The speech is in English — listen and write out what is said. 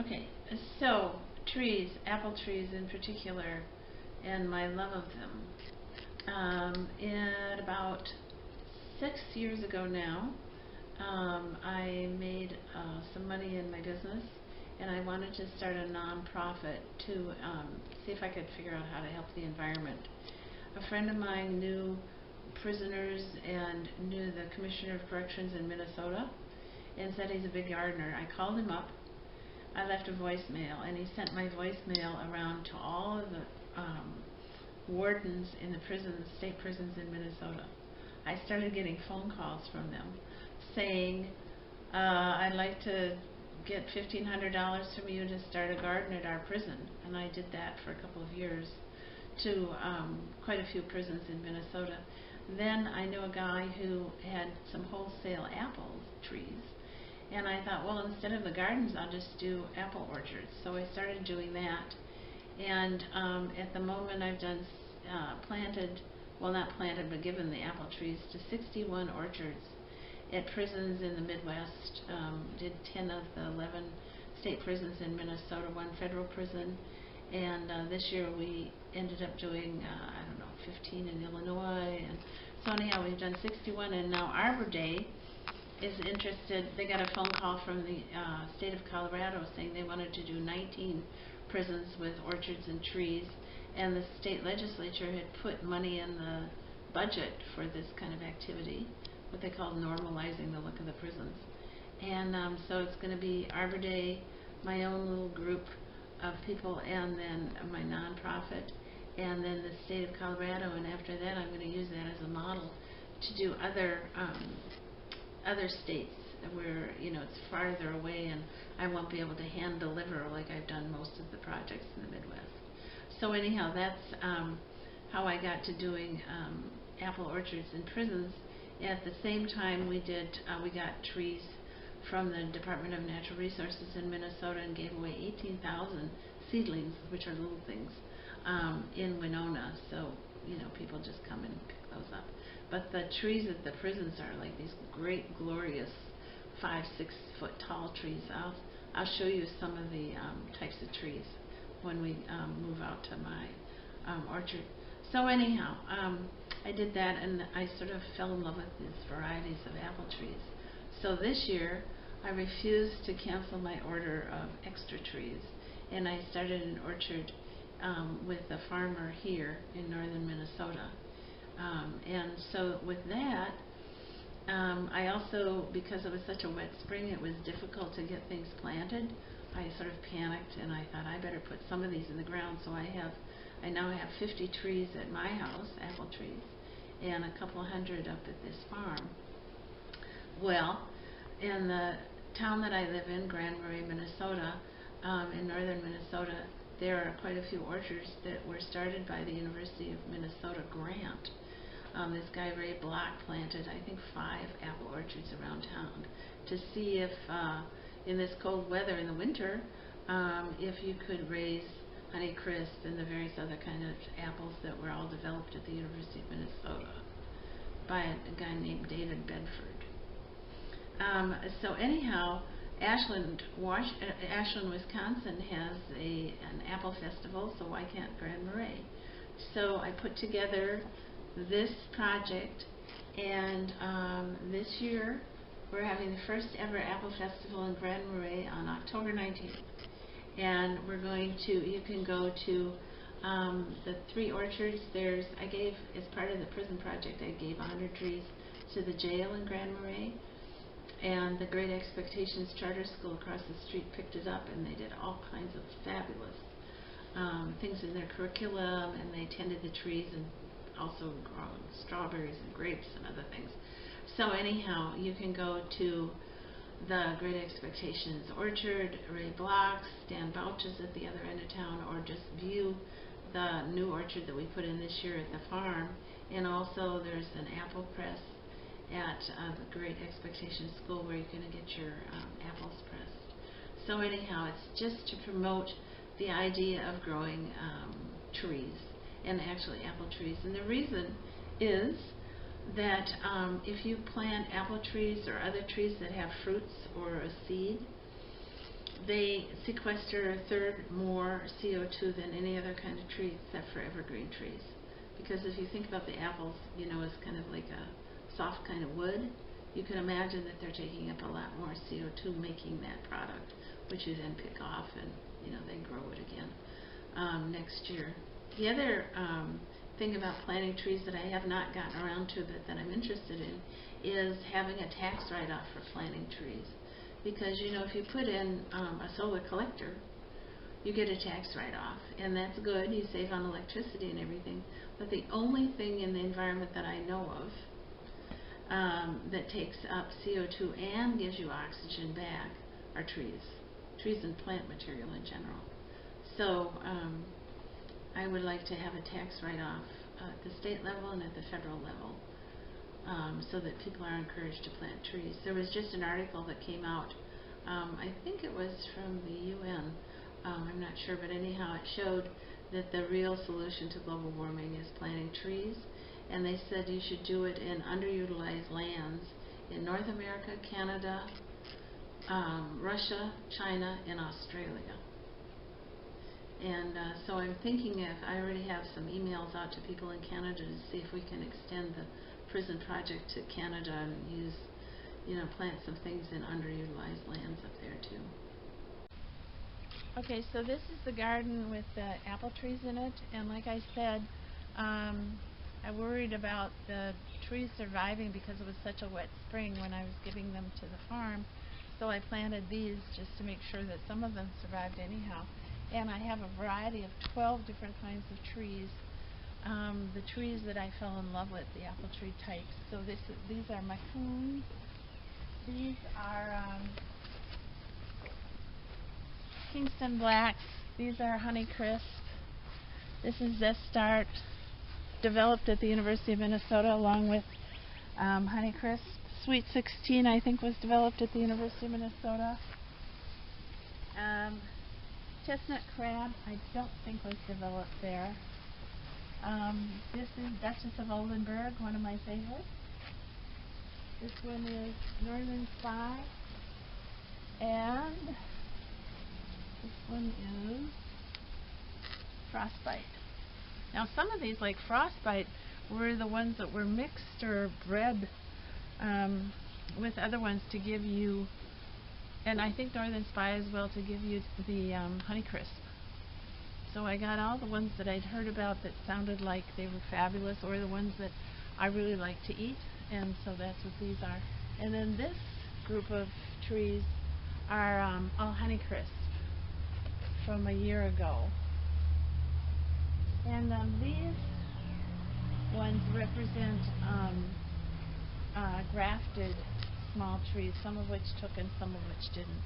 Okay, so trees, apple trees in particular, and my love of them. In about 6 years ago now, I made some money in my business, and I wanted to start a nonprofit to see if I could figure out how to help the environment. A friend of mine knew prisoners and knew the Commissioner of Corrections in Minnesota and said he's a big gardener. I called him up. I left a voicemail, and he sent my voicemail around to all of the wardens in the prisons, state prisons in Minnesota. I started getting phone calls from them saying, I'd like to get $1,500 from you to start a garden at our prison. And I did that for a couple of years to quite a few prisons in Minnesota. Then I knew a guy who had some wholesale apple trees, and I thought, well, instead of the gardens, I'll just do apple orchards. So I started doing that, and at the moment I've done planted, well, not planted, but given the apple trees to 61 orchards at prisons in the Midwest. Did 10 of the 11 state prisons in Minnesota, one federal prison, and this year we ended up doing, 15 in Illinois, and so anyhow we've done 61, and now Arbor Day is interested. They got a phone call from the state of Colorado saying they wanted to do 19 prisons with orchards and trees, and the state legislature had put money in the budget for this kind of activity, what they call normalizing the look of the prisons. And so it's going to be Arbor Day, my own little group of people, and then my nonprofit, and then the state of Colorado, and after that I'm going to use that as a model to do other states where it's farther away and I won't be able to hand deliver like I've done most of the projects in the Midwest. So anyhow, that's how I got to doing apple orchards in prisons. At the same time, we got trees from the Department of Natural Resources in Minnesota and gave away 18,000 seedlings, which are little things, in Winona. So people just come and pick those up. But the trees at the prisons are like these great, glorious 5-6 foot tall trees. I'll show you some of the types of trees when we move out to my orchard. So anyhow, I did that, and I sort of fell in love with these varieties of apple trees. So this year, I refused to cancel my order of extra trees, and I started an orchard with a farmer here in northern Minnesota. And so with that, I also, because it was such a wet spring, it was difficult to get things planted. I sort of panicked, and I thought I better put some of these in the ground. So I now have 50 trees at my house, apple trees, and a couple hundred up at this farm. Well, in the town that I live in, Grand Marais, Minnesota, in northern Minnesota, there are quite a few orchards that were started by the University of Minnesota grant. This guy, Ray Block, planted, I think, 5 apple orchards around town to see if, in this cold weather in the winter, if you could raise Honeycrisp and the various other kind of apples that were all developed at the University of Minnesota by a guy named David Bedford. So anyhow, Ashland, Wisconsin has an apple festival, so why can't Grand Marais? So I put together this project, and this year we're having the first ever apple festival in Grand Marais on October 19th. And we're going to, you can go to the 3 orchards. I gave, as part of the prison project, I gave 100 trees to the jail in Grand Marais. And the Great Expectations Charter School across the street picked it up, and they did all kinds of fabulous things in their curriculum, and they tended the trees and also grown strawberries and grapes and other things. So anyhow, you can go to the Great Expectations Orchard, Ray Block's, Dan Bouch's at the other end of town, or just view the new orchard that we put in this year at the farm. And also there's an apple press at the Great Expectations School where you're going to get your apples pressed. So anyhow, it's just to promote the idea of growing trees, and actually apple trees. And the reason is that if you plant apple trees or other trees that have fruits or a seed, they sequester a third more CO2 than any other kind of tree except for evergreen trees. Because if you think about the apples, you know, as kind of like a soft kind of wood, you can imagine that they're taking up a lot more CO2 making that product, which you then pick off and, you know, they grow it again next year. The other thing about planting trees that I have not gotten around to but that I'm interested in is having a tax write-off for planting trees. Because, you know, if you put in a solar collector, you get a tax write-off, and that's good. You save on electricity and everything. But the only thing in the environment that I know of that takes up CO2 and gives you oxygen back are trees and plant material in general. So I would like to have a tax write-off at the state level and at the federal level, so that people are encouraged to plant trees. There was just an article that came out, I think it was from the UN, I'm not sure, but anyhow it showed that the real solution to global warming is planting trees, and they said you should do it in underutilized lands in North America, Canada, Russia, China, and Australia. And so I'm thinking, if I already have some emails out to people in Canada to see if we can extend the prison project to Canada and use, you know, plant some things in underutilized lands up there too. Okay, so this is the garden with the apple trees in it, and like I said, I worried about the trees surviving because it was such a wet spring when I was giving them to the farm, so I planted these just to make sure that some of them survived anyhow. And I have a variety of 12 different kinds of trees. The trees that I fell in love with, the apple tree types. So these are macoons. These are Kingston Blacks. These are Honeycrisp. This is Zestart, developed at the University of Minnesota along with Honeycrisp. Sweet 16, I think, was developed at the University of Minnesota. Chestnut crab, I don't think was developed there. This is Duchess of Oldenburg, one of my favorites. This one is Northern Spy. And this one is Frostbite. Now some of these, like Frostbite, were the ones that were mixed or bred with other ones to give you, and I think Northern Spy as well, to give you the Honeycrisp. So I got all the ones that I'd heard about that sounded like they were fabulous, or the ones that I really like to eat, and so that's what these are. And then this group of trees are all Honeycrisp from a year ago. And these ones represent grafted small trees, some of which took and some of which didn't.